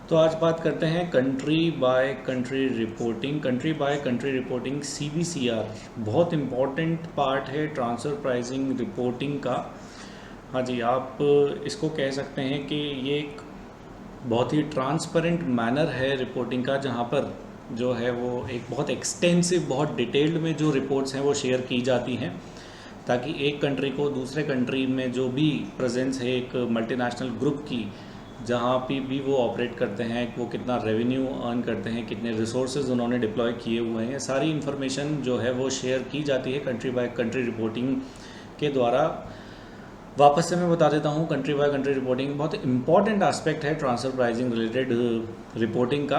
तो आज बात करते हैं country by country reporting. Country by country reporting CBCR बहुत इम्पॉर्टेंट पार्ट है ट्रांसफ़र प्राइसिंग रिपोर्टिंग का। हाँ जी, आप इसको कह सकते हैं कि ये एक बहुत ही ट्रांसपेरेंट मैनर है रिपोर्टिंग का, जहाँ पर जो है वो एक बहुत एक्सटेंसिव, बहुत डिटेल्ड में जो रिपोर्ट्स हैं वो शेयर की जाती हैं, ताकि एक कंट्री को दूसरे कंट्री में जो भी प्रेजेंस है एक मल्टीनेशनल ग्रुप की, जहाँ भी वो ऑपरेट करते हैं, वो कितना रेवेन्यू अर्न करते हैं, कितने रिसोर्सेज उन्होंने डिप्लॉय किए हुए हैं, सारी इन्फॉर्मेशन जो है वो शेयर की जाती है कंट्री बाय कंट्री रिपोर्टिंग के द्वारा। वापस से मैं बता देता हूँ, कंट्री बाय कंट्री रिपोर्टिंग बहुत इंपॉर्टेंट एस्पेक्ट है ट्रांसफर प्राइसिंग रिलेटेड रिपोर्टिंग का।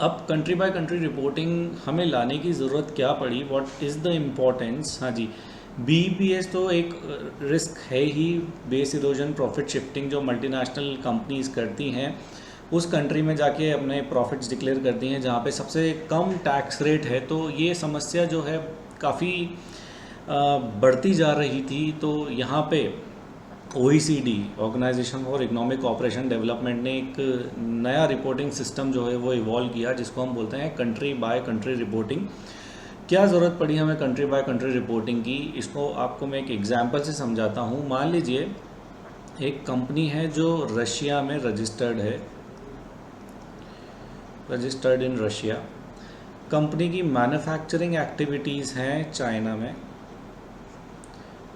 अब कंट्री बाय कंट्री रिपोर्टिंग हमें लाने की ज़रूरत क्या पड़ी, व्हाट इज़ द इम्पोर्टेंस। हाँ जी, बीईपीएस तो एक रिस्क है ही, बेस इरोजन प्रॉफिट शिफ्टिंग जो मल्टीनेशनल कंपनीज करती हैं उस कंट्री में जाके अपने प्रॉफिट्स डिक्लेयर करती हैं जहाँ पे सबसे कम टैक्स रेट है। तो ये समस्या जो है काफ़ी बढ़ती जा रही थी। तो यहाँ पे OECD organisation for economic cooperation development ने एक नया रिपोर्टिंग सिस्टम जो है वो इवॉल्व किया, जिसको हम बोलते हैं कंट्री बाय कंट्री रिपोर्टिंग। क्या ज़रूरत पड़ी हमें कंट्री बाय कंट्री रिपोर्टिंग की, इसको आपको मैं एक एग्जांपल से समझाता हूँ। मान लीजिए एक कंपनी है जो रशिया में रजिस्टर्ड है, रजिस्टर्ड इन रशिया। कंपनी की मैन्युफैक्चरिंग एक्टिविटीज़ हैं चाइना में,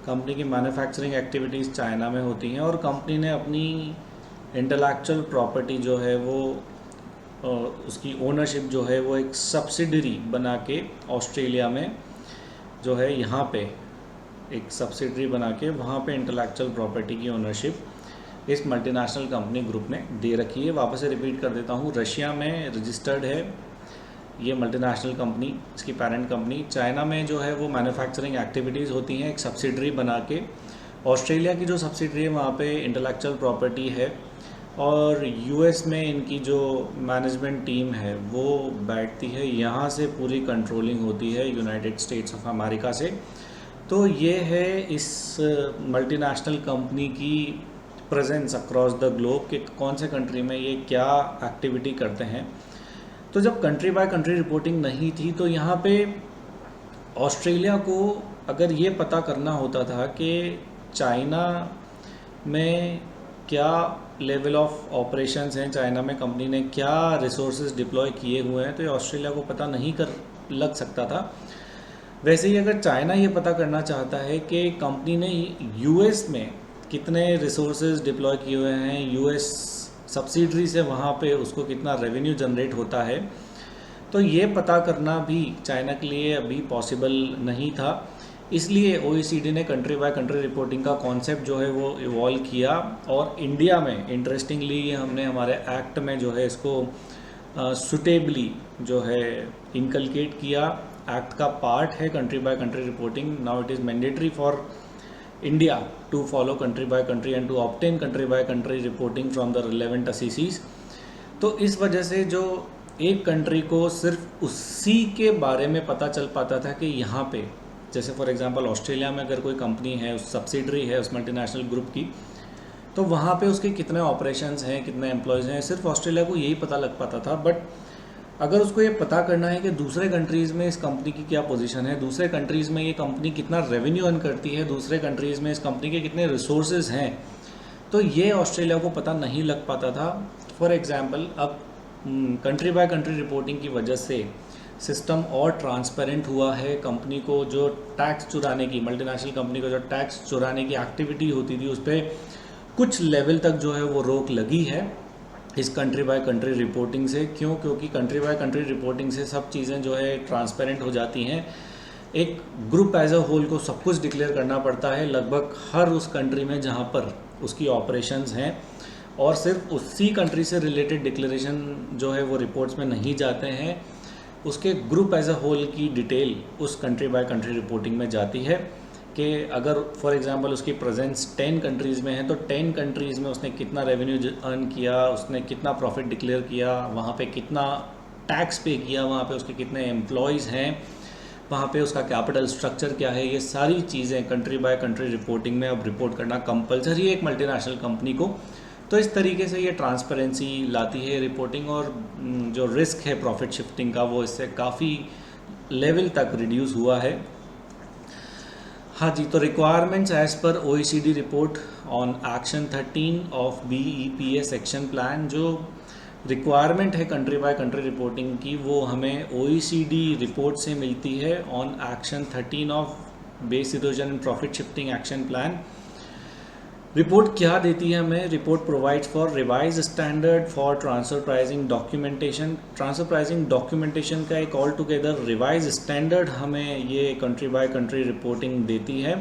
कंपनी की मैन्युफैक्चरिंग एक्टिविटीज़ चाइना में होती हैं, और कंपनी ने अपनी इंटेलेक्चुअल प्रॉपर्टी जो है वो उसकी ओनरशिप जो है वो एक सब्सिडरी बना के ऑस्ट्रेलिया में जो है यहाँ पे एक सब्सिडरी बना के वहाँ पे इंटेलेक्चुअल प्रॉपर्टी की ओनरशिप इस मल्टीनेशनल कंपनी ग्रुप ने दे रखी है। वापस से रिपीट कर देता हूँ, रशिया में रजिस्टर्ड है ये मल्टीनेशनल कंपनी, इसकी पेरेंट कंपनी। चाइना में जो है वो मैन्युफैक्चरिंग एक्टिविटीज़ होती हैं एक सब्सिडरी बना के। ऑस्ट्रेलिया की जो सब्सिडरी है वहाँ पे इंटेलेक्चुअल प्रॉपर्टी है, और यूएस में इनकी जो मैनेजमेंट टीम है वो बैठती है, यहाँ से पूरी कंट्रोलिंग होती है यूनाइटेड स्टेट्स ऑफ अमेरिका से। तो ये है इस मल्टीनेशनल कंपनी की प्रेजेंस अक्रॉस द ग्लोब कि कौन से कंट्री में ये क्या एक्टिविटी करते हैं। तो जब कंट्री बाय कंट्री रिपोर्टिंग नहीं थी तो यहाँ पे ऑस्ट्रेलिया को अगर ये पता करना होता था कि चाइना में क्या लेवल ऑफ ऑपरेशंस हैं, चाइना में कंपनी ने क्या रिसोर्सेज डिप्लॉय किए हुए हैं, तो ये ऑस्ट्रेलिया को पता नहीं कर लग सकता था। वैसे ही अगर चाइना ये पता करना चाहता है कि कंपनी ने यूएस में कितने रिसोर्सेज डिप्लॉय किए हुए हैं, यूएस सब्सिडरी से वहाँ पे उसको कितना रेवेन्यू जनरेट होता है, तो ये पता करना भी चाइना के लिए अभी पॉसिबल नहीं था। इसलिए OECD ने कंट्री बाय कंट्री रिपोर्टिंग का कॉन्सेप्ट जो है वो इवॉल्व किया, और इंडिया में इंटरेस्टिंगली हमने हमारे एक्ट में जो है इसको सुटेबली जो है इनकलकेट किया। एक्ट का पार्ट है country by country reporting. Now it is mandatory for India to follow country by country and to obtain country by country reporting from the relevant assessees. तो इस वजह से जो एक कंट्री को सिर्फ उसी के बारे में पता चल पाता था कि यहाँ पे, जैसे फॉर एग्जांपल ऑस्ट्रेलिया में अगर कोई कंपनी है, उस सब्सिडरी है उस मल्टीनेशनल ग्रुप की, तो वहाँ पे उसके कितने ऑपरेशंस हैं, कितने एम्प्लॉयज़ हैं, सिर्फ ऑस्ट्रेलिया को यही पता लग पाता था। बट अगर उसको ये पता करना है कि दूसरे कंट्रीज़ में इस कंपनी की क्या पोजीशन है, दूसरे कंट्रीज़ में ये कंपनी कितना रेवेन्यू अर्न करती है, दूसरे कंट्रीज़ में इस कंपनी के कितने रिसोर्सेज हैं, तो ये ऑस्ट्रेलिया को पता नहीं लग पाता था। फॉर एग्जांपल अब कंट्री बाय कंट्री रिपोर्टिंग की वजह से सिस्टम और ट्रांसपेरेंट हुआ है। कंपनी को जो टैक्स चुराने की, मल्टीनेशनल कंपनी को जो टैक्स चुराने की एक्टिविटी होती थी उस पर कुछ लेवल तक जो है वो रोक लगी है इस कंट्री बाय कंट्री रिपोर्टिंग से। क्यों? क्योंकि कंट्री बाय कंट्री रिपोर्टिंग से सब चीज़ें जो है ट्रांसपेरेंट हो जाती हैं। एक ग्रुप एज अ होल को सब कुछ डिक्लेयर करना पड़ता है लगभग हर उस कंट्री में जहाँ पर उसकी ऑपरेशंस हैं, और सिर्फ उसी कंट्री से रिलेटेड डिक्लेरेशन जो है वो रिपोर्ट्स में नहीं जाते हैं, उसके ग्रुप एज अ होल की डिटेल उस कंट्री बाय कंट्री रिपोर्टिंग में जाती है कि अगर फॉर एग्जांपल उसकी प्रेजेंस 10 कंट्रीज़ में है तो 10 कंट्रीज़ में उसने कितना रेवेन्यू अर्न किया, उसने कितना प्रॉफिट डिक्लेयर किया, वहाँ पे कितना टैक्स पे किया, वहाँ पे उसके कितने एम्प्लॉयज़ हैं, वहाँ पे उसका कैपिटल स्ट्रक्चर क्या है, ये सारी चीज़ें कंट्री बाय कंट्री रिपोर्टिंग में अब रिपोर्ट करना कंपलसरी है एक मल्टीनेशनल कंपनी को। तो इस तरीके से ये ट्रांसपेरेंसी लाती है रिपोर्टिंग, और जो रिस्क है प्रॉफिट शिफ्टिंग का वो इससे काफ़ी लेवल तक रिड्यूस हुआ है। हाँ जी, तो requirements as per OECD report on action 13 of BEPS action plan, जो रिक्वायरमेंट है कंट्री बाय कंट्री रिपोर्टिंग की वो हमें OECD रिपोर्ट से मिलती है on action 13 of base erosion and profit shifting action plan. Report क्या देती है हमें? Report provides for revise standard for transfer pricing documentation. Transfer pricing documentation का एक ऑल टुगेदर रिवाइज स्टैंडर्ड हमें ये कंट्री बाय कंट्री रिपोर्टिंग देती है।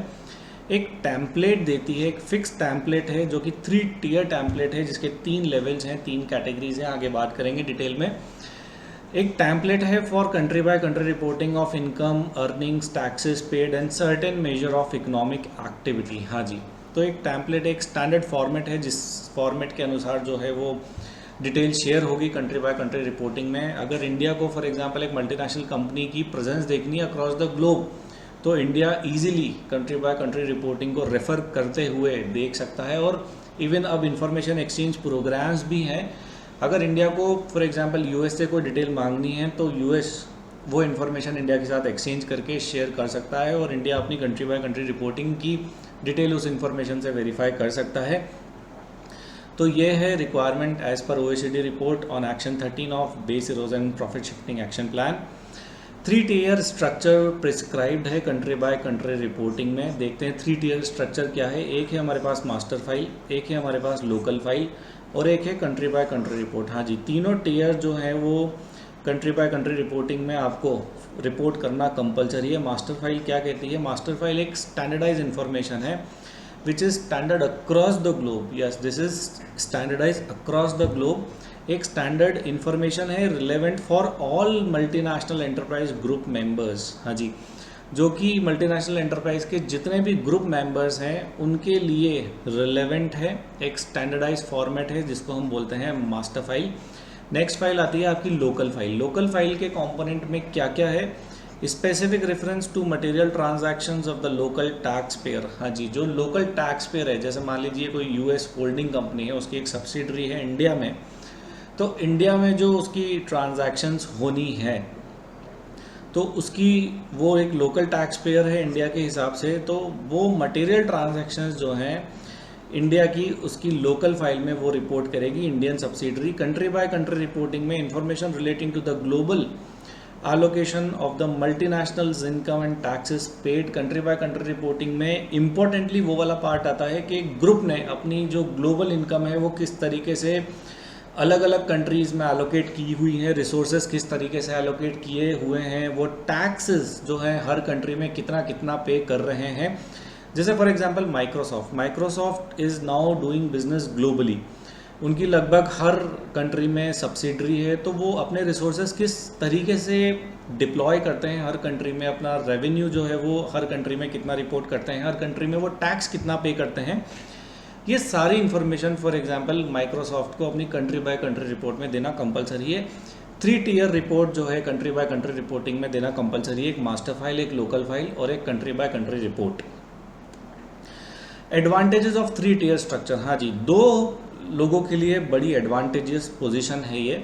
एक टैम्पलेट देती है, एक फिक्स टैम्पलेट है जो कि 3 टियर टैम्पलेट है जिसके 3 लेवल्स हैं, 3 कैटेगरीज हैं, आगे बात करेंगे डिटेल में। एक टैम्पलेट है for country by country reporting of income, earnings, taxes paid and certain measure of economic activity. हाँ जी, तो एक टैम्पलेट एक स्टैंडर्ड फॉर्मेट है जिस फॉर्मेट के अनुसार जो है वो डिटेल शेयर होगी कंट्री बाय कंट्री रिपोर्टिंग में। अगर इंडिया को फॉर एग्जांपल एक मल्टीनेशनल कंपनी की प्रेजेंस देखनी है अक्रॉस द ग्लोब, तो India easily country by country reporting को रेफर करते हुए देख सकता है। और इवन अब इंफॉर्मेशन एक्सचेंज प्रोग्राम्स भी हैं। अगर इंडिया को फॉर एग्जांपल यूएस से कोई डिटेल मांगनी है तो यूएस वो इन्फॉर्मेशन इंडिया के साथ एक्सचेंज करके शेयर कर सकता है और इंडिया अपनी कंट्री बाय कंट्री रिपोर्टिंग की डिटेल उस इन्फॉर्मेशन से वेरीफाई कर सकता है। तो ये है requirement as per OECD report on action 13 of base erosion and profit shifting action plan. 3 tier structure prescribed है कंट्री बाय कंट्री रिपोर्टिंग में। देखते हैं 3 टियर स्ट्रक्चर क्या है। एक है हमारे पास मास्टर फाइल, एक है हमारे पास लोकल फाइल और एक है कंट्री बाय कंट्री रिपोर्ट। हाँ जी, तीनों टियर जो है वो कंट्री बाय कंट्री रिपोर्टिंग में आपको रिपोर्ट करना कंपलसरी है। मास्टर फाइल क्या कहती है? मास्टर फाइल एक स्टैंडर्डाइज इंफॉर्मेशन है which is standard across the globe. Yes, this is standardize across the globe. एक स्टैंडर्ड इंफॉर्मेशन है relevant for all multinational enterprise group members. हाँ जी, जो कि मल्टीनेशनल एंटरप्राइज के जितने भी ग्रुप मेंबर्स हैं उनके लिए रिलेवेंट है। एक स्टैंडर्डाइज फॉर्मेट है जिसको हम बोलते हैं मास्टर फाइल। नेक्स्ट फाइल आती है आपकी लोकल फाइल। लोकल फाइल के कंपोनेंट में क्या क्या है? Specific reference to material transactions of the local tax payer. हाँ जी, जो लोकल टैक्स पेयर है, जैसे मान लीजिए कोई यूएस होल्डिंग कंपनी है, उसकी एक सब्सिडरी है इंडिया में, तो इंडिया में जो उसकी ट्रांजैक्शंस होनी है तो उसकी वो एक लोकल टैक्स पेयर है इंडिया के हिसाब से, तो वो मटेरियल ट्रांजैक्शंस जो हैं इंडिया की उसकी लोकल फाइल में वो रिपोर्ट करेगी Indian subsidiary. Country by country reporting में information relating to the global allocation of the multinationals income and taxes paid। Country by country reporting में इम्पोर्टेंटली वो वाला पार्ट आता है कि ग्रुप ने अपनी जो ग्लोबल इनकम है वो किस तरीके से अलग अलग कंट्रीज़ में एलोकेट की हुई है, रिसोर्सेज किस तरीके से एलोकेट किए हुए हैं, वो टैक्सेस जो है हर कंट्री में कितना कितना पे कर रहे हैं। जैसे for example Microsoft is now doing business globally. उनकी लगभग हर कंट्री में सब्सिडरी है, तो वो अपने रिसोर्सेज किस तरीके से डिप्लॉय करते हैं हर कंट्री में, अपना रेवेन्यू जो है वो हर कंट्री में कितना रिपोर्ट करते हैं, हर कंट्री में वो टैक्स कितना पे करते हैं, ये सारी इन्फॉर्मेशन फॉर एग्जांपल माइक्रोसॉफ्ट को अपनी कंट्री बाय कंट्री रिपोर्ट में देना कंपलसरी है। 3 टियर रिपोर्ट जो है कंट्री बाय कंट्री रिपोर्टिंग में देना कंपलसरी है। एक मास्टर फाइल, एक लोकल फाइल और एक country by country report. Advantages of 3 tier structure. हाँ जी, 2 लोगों के लिए बड़ी एडवांटेजेस पोजीशन है ये।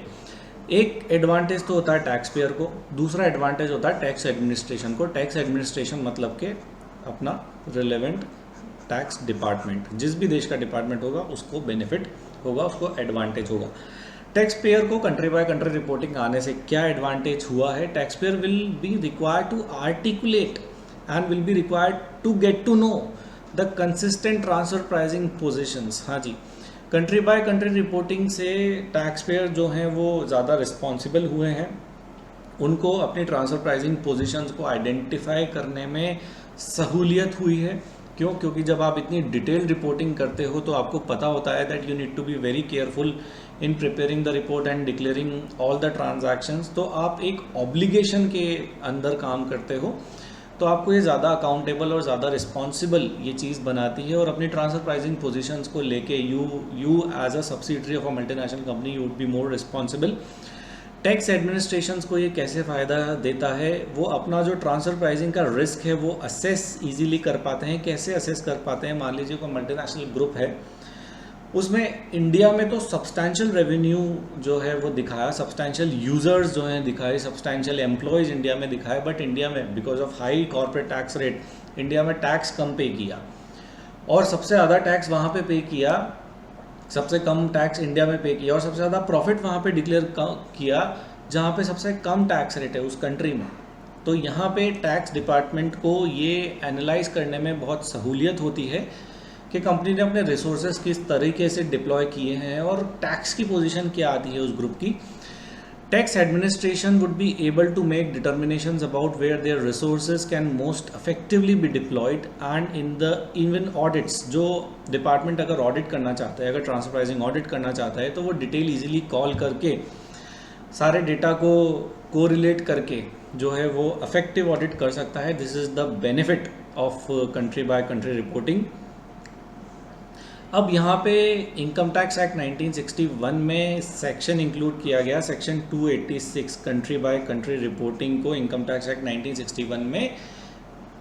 एक एडवांटेज तो होता है टैक्स पेयर को, दूसरा एडवांटेज होता है टैक्स एडमिनिस्ट्रेशन को। टैक्स एडमिनिस्ट्रेशन मतलब के अपना रिलेवेंट टैक्स डिपार्टमेंट, जिस भी देश का डिपार्टमेंट होगा उसको बेनिफिट होगा, उसको एडवांटेज होगा। टैक्स पेयर को कंट्री बाय कंट्री रिपोर्टिंग आने से क्या एडवांटेज हुआ है? Tax payer will be required to articulate and will be required to get to know the consistent transfer pricing positions. हाँ जी, कंट्री बाय कंट्री रिपोर्टिंग से tax payer जो हैं वो ज़्यादा रिस्पॉन्सिबल हुए हैं। उनको अपनी ट्रांसफर प्राइसिंग पोजीशंस को आइडेंटिफाई करने में सहूलियत हुई है। क्यों? क्योंकि जब आप इतनी डिटेल्ड रिपोर्टिंग करते हो तो आपको पता होता है that you need to be very careful in preparing the report and declaring all the transactions. तो आप एक ऑब्लिगेशन के अंदर काम करते हो, तो आपको ये ज़्यादा अकाउंटेबल और ज़्यादा रिस्पॉन्सिबल ये चीज़ बनाती है। और अपनी ट्रांसफर प्राइसिंग पोजीशंस को लेके you as a subsidiary of a multinational company you would be more responsible. Tax administrations को ये कैसे फ़ायदा देता है? वो अपना जो ट्रांसफर प्राइसिंग का रिस्क है वो असेस इजीली कर पाते हैं। कैसे असेस कर पाते हैं? मान लीजिए कोई मल्टीनेशनल ग्रुप है, उसमें इंडिया में तो सब्सटैंशियल रेवेन्यू जो है वो दिखाया, सब्सटैंशियल यूजर्स जो हैं दिखाए, सब्सटैंशियल एम्प्लॉयज़ इंडिया में दिखाए, बट इंडिया में because of high corporate tax rate India में टैक्स कम पे किया, और सबसे ज़्यादा टैक्स वहाँ पे किया, सबसे कम टैक्स इंडिया में पे किया, और सबसे ज़्यादा प्रॉफिट वहाँ पे डिक्लेयर किया जहाँ पे सबसे कम टैक्स रेट है उस कंट्री में। तो यहाँ पे टैक्स डिपार्टमेंट को ये एनालाइज करने में बहुत सहूलियत होती है कि कंपनी ने अपने रिसोर्सेज किस तरीके से डिप्लॉय किए हैं और टैक्स की पोजीशन क्या आती है उस ग्रुप की। Tax administration would be able to make determinations about where their resources can most effectively be deployed, and in the even audits, जो डिपार्टमेंट अगर ऑडिट करना चाहता है, अगर ट्रांसफर ऑडिट करना चाहता है, तो वो डिटेल इजीली कॉल करके सारे डेटा को कोरिलेट करके जो है वो इफेक्टिव ऑडिट कर सकता है। This is the benefit of country by country reporting. अब यहाँ पे इनकम टैक्स एक्ट 1961 में सेक्शन इंक्लूड किया गया, section 286, country by country reporting को इनकम टैक्स एक्ट 1961 में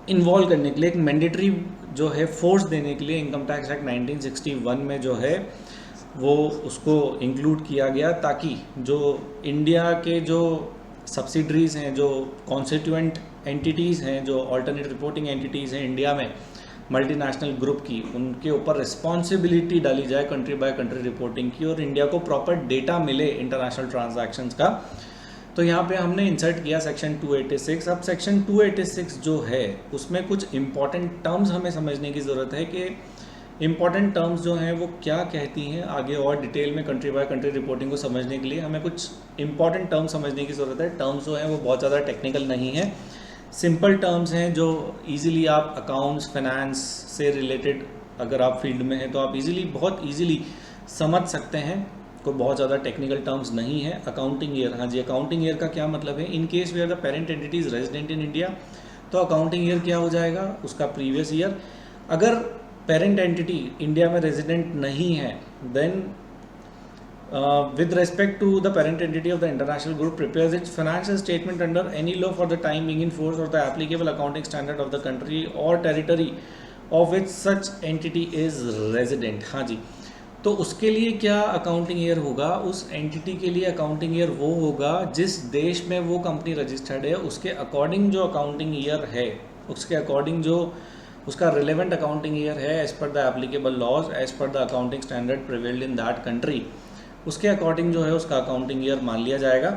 इन्वॉल्व करने के लिए, एक मैंडेटरी जो है फोर्स देने के लिए इनकम टैक्स एक्ट 1961 में जो है वो उसको इंक्लूड किया गया, ताकि जो इंडिया के जो सब्सिडरीज हैं, जो कॉन्स्टिट्यूएंट एंटिटीज़ हैं, जो ऑल्टरनेट रिपोर्टिंग एंटिटीज़ हैं इंडिया में मल्टीनेशनल ग्रुप की, उनके ऊपर रिस्पॉन्सिबिलिटी डाली जाए कंट्री बाय कंट्री रिपोर्टिंग की, और इंडिया को प्रॉपर डेटा मिले इंटरनेशनल ट्रांजैक्शंस का। तो यहाँ पे हमने इंसर्ट किया सेक्शन 286। अब सेक्शन 286 जो है उसमें कुछ इंपॉर्टेंट टर्म्स हमें समझने की ज़रूरत है कि इंपॉर्टेंट टर्म्स जो हैं वो क्या कहती हैं। आगे और डिटेल में कंट्री बाय कंट्री रिपोर्टिंग को समझने के लिए हमें कुछ इंपॉर्टेंट टर्म्स समझने की ज़रूरत है। टर्म्स जो हैं वो बहुत ज़्यादा टेक्निकल नहीं है, सिंपल टर्म्स हैं जो इजीली आप अकाउंट्स फाइनेंस से रिलेटेड अगर आप फील्ड में हैं तो आप इजीली, बहुत इजीली समझ सकते हैं। कोई बहुत ज़्यादा टेक्निकल टर्म्स नहीं है। अकाउंटिंग ईयर, हाँ जी, अकाउंटिंग ईयर का क्या मतलब है? In case we are the parent entities resident in India, तो अकाउंटिंग ईयर क्या हो जाएगा? उसका प्रीवियस ईयर। अगर पेरेंट एंटिटी इंडिया में रेजिडेंट नहीं है, then with respect to the parent entity of the international group prepares its financial statement under any law for the time being in force or the applicable accounting standard of the country or territory of which such entity is resident। हाँ जी, तो उसके लिए क्या accounting year होगा? उस entity के लिए अकाउंटिंग ईयर वो होगा जिस देश में वो कंपनी रजिस्टर्ड है, उसके अकॉर्डिंग जो अकाउंटिंग ईयर है, उसके अकॉर्डिंग जो उसका रिलेवेंट अकाउंटिंग ईयर है as per the applicable laws, as per the accounting standard prevailed in that country, उसके अकॉर्डिंग जो है उसका अकाउंटिंग ईयर मान लिया जाएगा।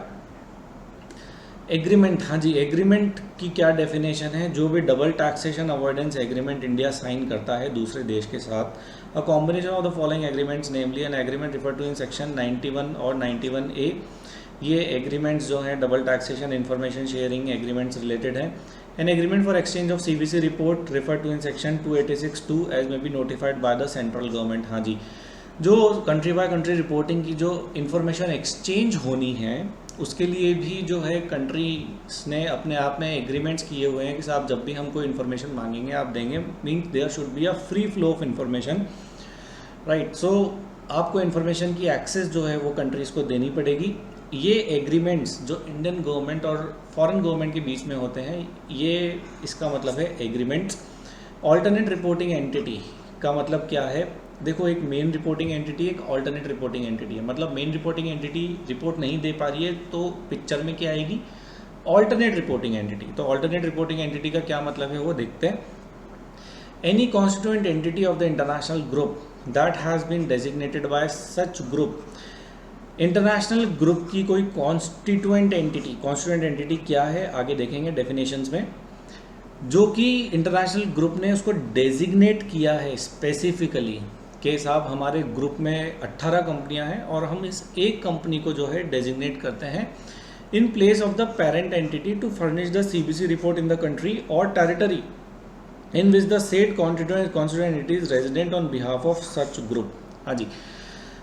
एग्रीमेंट, हाँ जी, एग्रीमेंट की क्या डेफिनेशन है? जो भी double taxation avoidance agreement India sign करता है दूसरे देश के साथ, a combination of the following agreements namely an agreement refer to in section 91 और 91A। ये एग्रीमेंट्स जो हैं double taxation information sharing agreements related हैं। An agreement for exchange of CBC report refer to in section 286(2) as may be notified by the central government. हाँ जी, जो country by country reporting की जो information exchange होनी है उसके लिए भी जो है कंट्रीज ने अपने आप में एग्रीमेंट्स किए हुए हैं कि साहब जब भी हम कोई इन्फॉर्मेशन मांगेंगे आप देंगे, means there should be a free flow of information, right. So आपको इन्फॉर्मेशन की एक्सेस जो है वो कंट्रीज़ को देनी पड़ेगी। ये एग्रीमेंट्स जो इंडियन गवर्नमेंट और फॉरेन गवर्नमेंट के बीच में होते हैं, ये इसका मतलब है एग्रीमेंट्स। ऑल्टरनेट रिपोर्टिंग एंटिटी का मतलब क्या है? देखो, एक मेन रिपोर्टिंग एंटिटी, एक ऑल्टरनेट रिपोर्टिंग एंटिटी है। मतलब मेन रिपोर्टिंग एंटिटी रिपोर्ट नहीं दे पा रही है तो पिक्चर में क्या आएगी? Alternate reporting entity. तो ऑल्टरनेट रिपोर्टिंग एंटिटी का क्या मतलब है वो देखते हैं। Any constituent entity of the international group that has been designated by such group. International group की कोई कॉन्स्टिट्यूएंट एंटिटी क्या है आगे देखेंगे डेफिनेशंस में, जो कि इंटरनेशनल ग्रुप ने उसको डेजिग्नेट किया है स्पेसिफिकली कि साहब हमारे ग्रुप में 18 कंपनियां हैं और हम इस एक कंपनी को जो है डेजिग्नेट करते हैं in place of the parent entity to furnish the CBC report in the country और territory in which the set constituent entity is resident on behalf of such group. हाँ जी,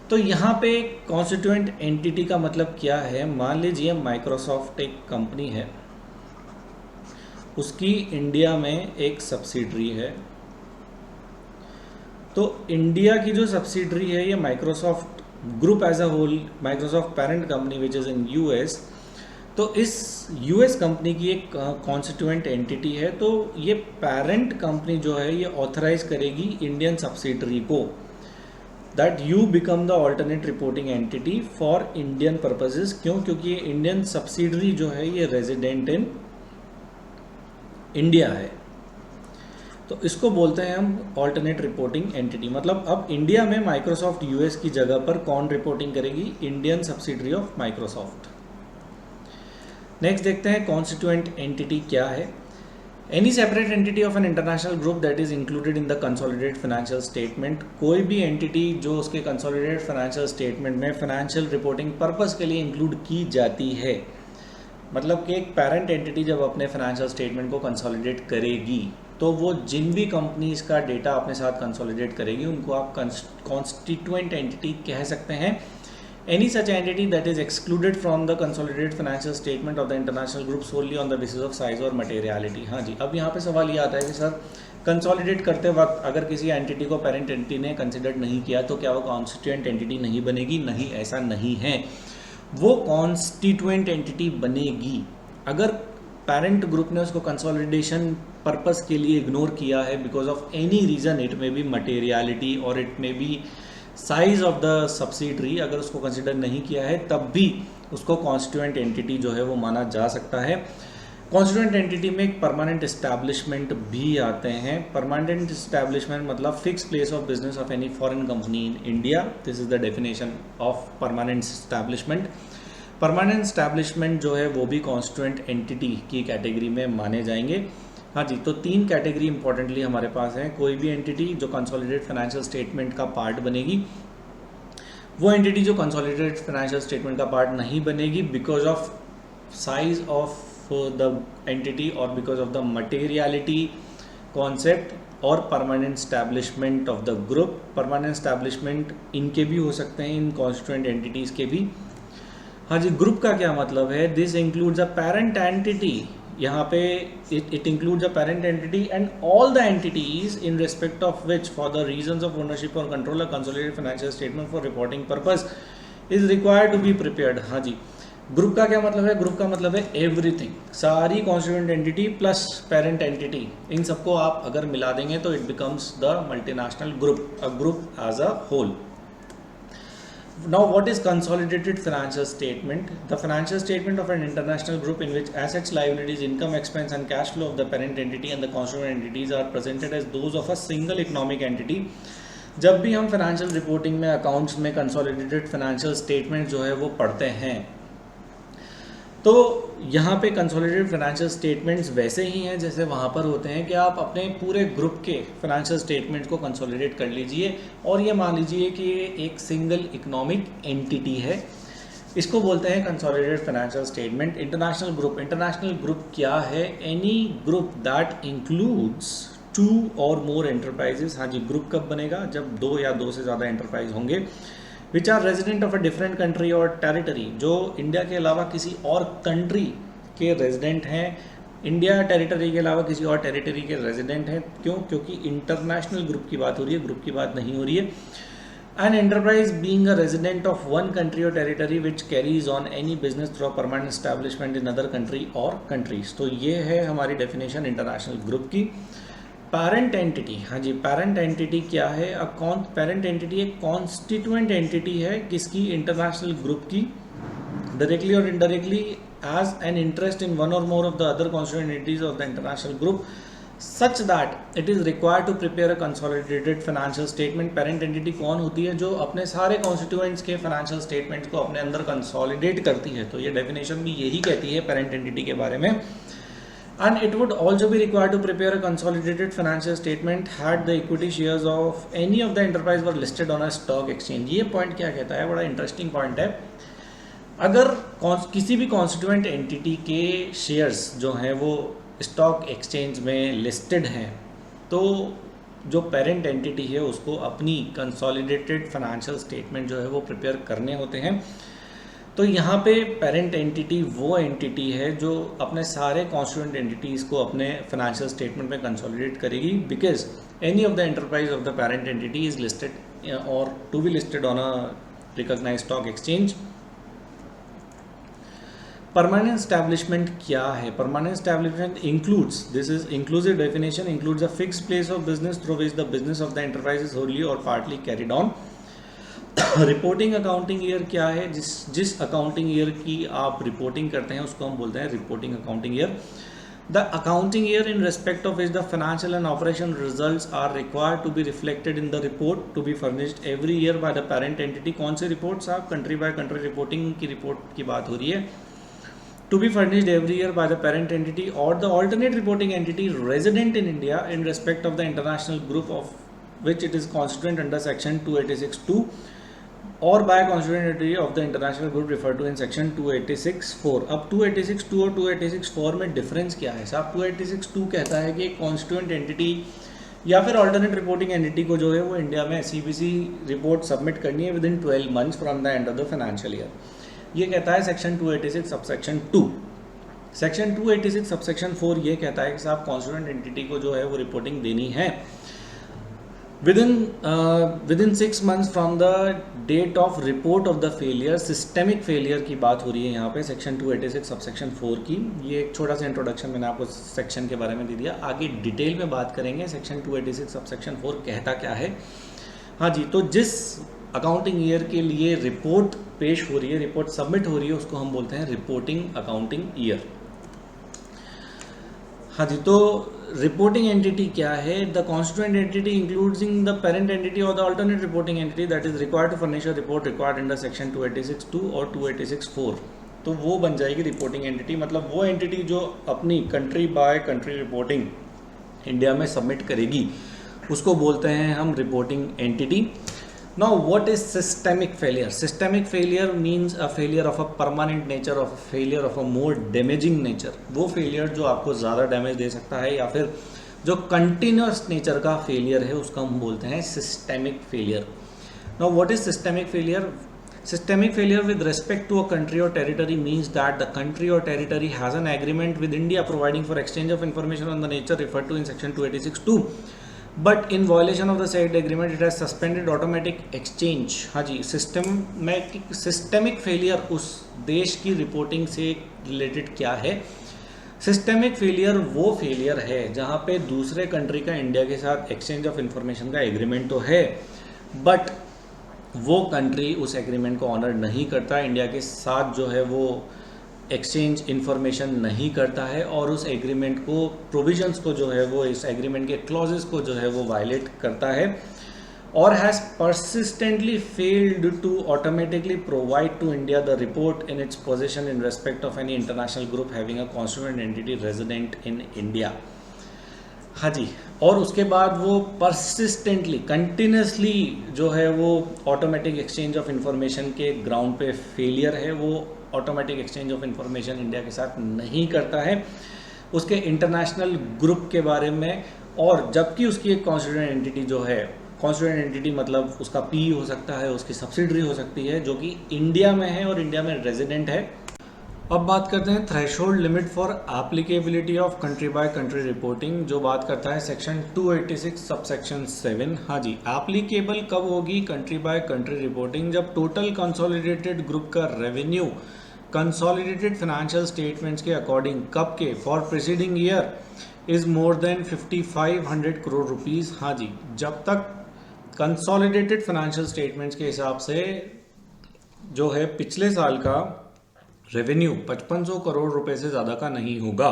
तो यहाँ पे कॉन्स्टिट्यूएंट एंटिटी का मतलब क्या है? मान लीजिए माइक्रोसॉफ्ट एक कंपनी है, उसकी इंडिया में एक सब्सिडरी है, तो इंडिया की जो सब्सिडरी है ये Microsoft group as a whole, Microsoft parent company which is in US, तो इस US कंपनी की एक कॉन्स्टिट्यूएंट एंटिटी है। तो ये पेरेंट कंपनी जो है ये ऑथराइज करेगी इंडियन सब्सिडरी को that you become the alternate reporting entity for Indian purposes. क्यों? क्योंकि ये इंडियन सब्सिडरी जो है ये रेजिडेंट इन इंडिया है, तो इसको बोलते हैं हम ऑल्टरनेट रिपोर्टिंग एंटिटी। मतलब अब इंडिया में माइक्रोसॉफ्ट यूएस की जगह पर कौन रिपोर्टिंग करेगी? Indian subsidiary of Microsoft. Next देखते हैं कॉन्स्टिट्यूएंट एंटिटी क्या है। Any separate entity of an international group that is included in the consolidated financial statement. कोई भी एंटिटी जो उसके कंसोलिडेटेड फाइनेंशियल स्टेटमेंट में फाइनेंशियल रिपोर्टिंग पर्पस के लिए इंक्लूड की जाती है। मतलब कि एक पेरेंट एंटिटी जब अपने फाइनेंशियल स्टेटमेंट को कंसोलिडेट करेगी तो वो जिन भी कंपनीज का डेटा अपने साथ कंसोलिडेट करेगी उनको आप कॉन्स्टिट्यूएंट एंटिटी कह सकते हैं। Any such entity that is excluded from the consolidated financial statement of the international group solely on the basis of size और मटेरियलिटी। हाँ जी, अब यहाँ पे सवाल ये आता है कि सर कंसोलिडेट करते वक्त अगर किसी एंटिटी को पेरेंट एंटिटी ने कंसिडर नहीं किया तो क्या वो कॉन्स्टिट्यूएंट एंटिटी नहीं बनेगी? नहीं, ऐसा नहीं है। वो कॉन्स्टिट्यूएंट एंटिटी बनेगी अगर पेरेंट ग्रुप ने उसको कंसोलिडेशन पर्पस के लिए इग्नोर किया है because of any reason, it may be materiality और it may be size of the subsidiary. अगर उसको कंसिडर नहीं किया है तब भी उसको कॉन्स्टिट्यूएंट एंटिटी जो है वो माना जा सकता है। कॉन्स्टिट्यूएंट एंटिटी में एक परमानेंट एस्टैब्लिशमेंट भी आते हैं। परमानेंट एस्टैब्लिशमेंट मतलब fix place of business of any foreign company in India. This is the definition of permanent establishment. Permanent establishment जो है वो भी कॉन्स्टिट्यूएंट एंटिटी की कैटेगरी में माने जाएंगे। हाँ जी, तो 3 कैटेगरी इंपॉर्टेंटली हमारे पास है। कोई भी एंटिटी जो कंसोलिडेटेड फाइनेंशियल स्टेटमेंट का पार्ट बनेगी, वो एंटिटी जो कंसोलिडेटेड फाइनेंशियल स्टेटमेंट का पार्ट नहीं बनेगी because of size of the entity और because of the materiality concept और permanent establishment of the group. Permanent establishment इनके भी हो सकते हैं, इन कॉन्स्टिट्यूएंट एंटिटीज़ के भी। हाँ जी, ग्रुप का क्या मतलब है? This includes a parent entity. यहाँ पे it includes a parent entity and all the entities in respect of which for the reasons of ownership और control a consolidated financial statement for reporting purpose is required to be prepared. हाँ जी, group का क्या मतलब है? Group का मतलब है एवरीथिंग, सारी constituent entity plus parent entity, इन सबको आप अगर मिला देंगे तो it becomes the multinational group, a group as a whole. Now, what is consolidated financial statement? The financial statement of an international group in which assets, liabilities, income, expense and cash flow of the parent entity and the constituent entities are presented as those of a single economic entity। जब भी हम financial reporting में accounts में consolidated financial statement जो है वो पढ़ते हैं तो यहाँ पे कंसोलिडेटेड फाइनेंशियल स्टेटमेंट्स वैसे ही हैं जैसे वहाँ पर होते हैं कि आप अपने पूरे ग्रुप के फाइनेंशियल स्टेटमेंट्स को कंसोलिडेट कर लीजिए और ये मान लीजिए कि ये एक सिंगल इकोनॉमिक एंटिटी है। इसको बोलते हैं consolidated financial statement. International group क्या है? एनी ग्रुप दैट इंक्लूड्स 2 और मोर एंटरप्राइजेस। हाँ जी, ग्रुप कब बनेगा? जब 2 या 2 से ज़्यादा एंटरप्राइज होंगे which are resident of a different country और टेरिटरी, जो इंडिया के अलावा किसी और कंट्री के रेजिडेंट हैं, इंडिया टेरिटरी के अलावा किसी और टेरिटरी के रेजिडेंट हैं। क्यों? क्योंकि इंटरनेशनल ग्रुप की बात हो रही है, ग्रुप की बात नहीं हो रही है। An enterprise being a resident of one country और territory which carries on any business through a permanent establishment in other country और कंट्रीज। तो ये है हमारी डेफिनेशन इंटरनेशनल ग्रुप की। पेरेंट एंटिटी, हाँ जी, पेरेंट एंटिटी क्या है? पेरेंट एंटिटी एक कॉन्स्टिट्यूएंट एंटिटी है किसकी? इंटरनेशनल ग्रुप की, डायरेक्टली और indirectly as an interest in one और more of the other constituent entities of the international group such that it is required to prepare a consolidated financial statement. Parent entity कौन होती है? जो अपने सारे constituents के financial statements को अपने अंदर कंसोलिडेट करती है। तो ये डेफिनेशन भी यही कहती है पेरेंट एंटिटी के बारे में। And it would also be required to prepare a consolidated financial statement had the equity shares of any of the enterprise were listed on a stock exchange। ये पॉइंट क्या कहता है? बड़ा इंटरेस्टिंग पॉइंट है। अगर किसी भी कॉन्स्टिट्यूएंट एंटिटी के शेयर्स जो हैं वो स्टॉक एक्सचेंज में लिस्टेड हैं तो जो पेरेंट एंटिटी है उसको अपनी कंसोलिडेटेड फाइनेंशियल स्टेटमेंट जो है वो प्रिपेयर करने होते हैं। तो यहाँ पे पेरेंट एंटिटी वो एंटिटी है जो अपने सारे कॉन्स्टिट्यूएंट एंटिटीज़ को अपने फाइनेंशियल स्टेटमेंट में कंसोलिडेट करेगी because any of the enterprise of the parent entity is listed और to be listed on a recognised stock exchange. Permanent establishment क्या है? Permanent establishment includes, this is inclusive definition, includes a fixed place of business through which the business of the enterprise is wholly और partly carried on. Reporting accounting year क्या है? जिस accounting year की आप reporting करते हैं उसको हम बोलते हैं reporting accounting year. The accounting year in respect of which the financial and operation results are required to be reflected in the report to be furnished every year by the parent entity. कौन से reports? आप country by country reporting की report की बात हो रही है. To be furnished every year by the parent entity or the alternate reporting entity resident in India in respect of the international group of which it is constituent under section 286(2) और by constituent of the international group refer to in section 286(4). अब 286(2) और 286(4) में difference क्या है साहब? 286(2) कहता है कि कॉन्स्टिट्यूएंट एंटिटी या फिर ऑल्टरनेट रिपोर्टिंग एंटिटी को जो है वो इंडिया में सीबीसी रिपोर्ट सबमिट करनी है within 12 months from the end of the financial year. ये कहता है सेक्शन 286 सबसेक्शन 2. सेक्शन 286 सबसेक्शन 4 ये कहता है कि साहब कॉन्स्टिट्यूएंट एंटिटी को जो है वो रिपोर्टिंग देनी है within 6 months from the date of report of the failure. Systemic failure की बात हो रही है यहाँ पे सेक्शन 286 सबसेक्शन 4 की. ये एक छोटा सा इंट्रोडक्शन मैंने आपको सेक्शन के बारे में दे दिया. आगे डिटेल में बात करेंगे सेक्शन 286 सबसेक्शन 4 कहता क्या है. हाँ जी, तो जिस अकाउंटिंग ईयर के लिए रिपोर्ट पेश हो रही है, रिपोर्ट सबमिट हो रही है, उसको हम बोलते हैं रिपोर्टिंग अकाउंटिंग ईयर. हाँ जी, तो रिपोर्टिंग एंटिटी क्या है? The constituent entity including the parent entity और the alternate reporting entity that is required to furnish a report required under section 286(2) और 286(4). तो वो बन जाएगी रिपोर्टिंग एंटिटी. मतलब वो एंटिटी जो अपनी country by country reporting India में सबमिट करेगी उसको बोलते हैं हम reporting entity. Now, what is systemic failure? Systemic failure means a failure of a permanent nature, of a failure of a more damaging nature. वो failure जो आपको ज़्यादा डैमेज दे सकता है या फिर जो continuous nature का failure है उसका हम बोलते हैं systemic failure. Now, what is systemic failure? Systemic failure with respect to a country or territory means that the country or territory has an agreement with India providing for exchange of information on the nature referred to in section 286(2). But in violation of the said agreement it has suspended automatic exchange. हाँ जी, systemic failure उस देश की reporting से related क्या है? Systemic failure वो failure है जहाँ पे दूसरे कंट्री का इंडिया के साथ एक्सचेंज ऑफ इंफॉर्मेशन का एग्रीमेंट तो है बट वो कंट्री उस एग्रीमेंट को ऑनर नहीं करता, इंडिया के साथ जो है वो एक्सचेंज इन्फॉर्मेशन नहीं करता है और उस एग्रीमेंट को प्रोविजंस को जो है वो इस एग्रीमेंट के क्लॉजेस को जो है वो वायलेट करता है और has persistently failed to automatically provide to India the report in its position in respect of any international group having a constituent entity resident in India. हाँ जी, और उसके बाद वो परसिस्टेंटली कंटिन्यूसली जो है वो ऑटोमेटिक एक्सचेंज ऑफ इंफॉर्मेशन के ग्राउंड पे फेलियर है. वो automatic exchange of information India के साथ नहीं करता है उसके इंटरनेशनल ग्रुप के बारे में, और जबकि उसकी एक कॉन्स्टिट्यूएंट एंटिटी जो है, कॉन्स्टिट्यूएंट एंटिटी मतलब उसका पी हो सकता है, उसकी सब्सिडरी हो सकती है जो कि इंडिया में है और इंडिया में रेजिडेंट है. अब बात करते हैं threshold limit for applicability of country by country reporting, जो बात करता है सेक्शन 286 सबसेक्शन 7. हाँ जी, एप्लीकेबल कब होगी कंट्री बाय कंट्री रिपोर्टिंग? जब टोटल कंसोलिडेटेड ग्रुप का रेवेन्यू कंसोलिडेटेड फाइनेंशियल स्टेटमेंट्स के अकॉर्डिंग कब के for preceding year is more than 5500 crore rupees. हाँ जी, जब तक कंसोलिडेटेड फाइनेंशियल स्टेटमेंट्स के हिसाब से जो है पिछले साल का रेवेन्यू 5500 करोड़ रुपए से ज़्यादा का नहीं होगा,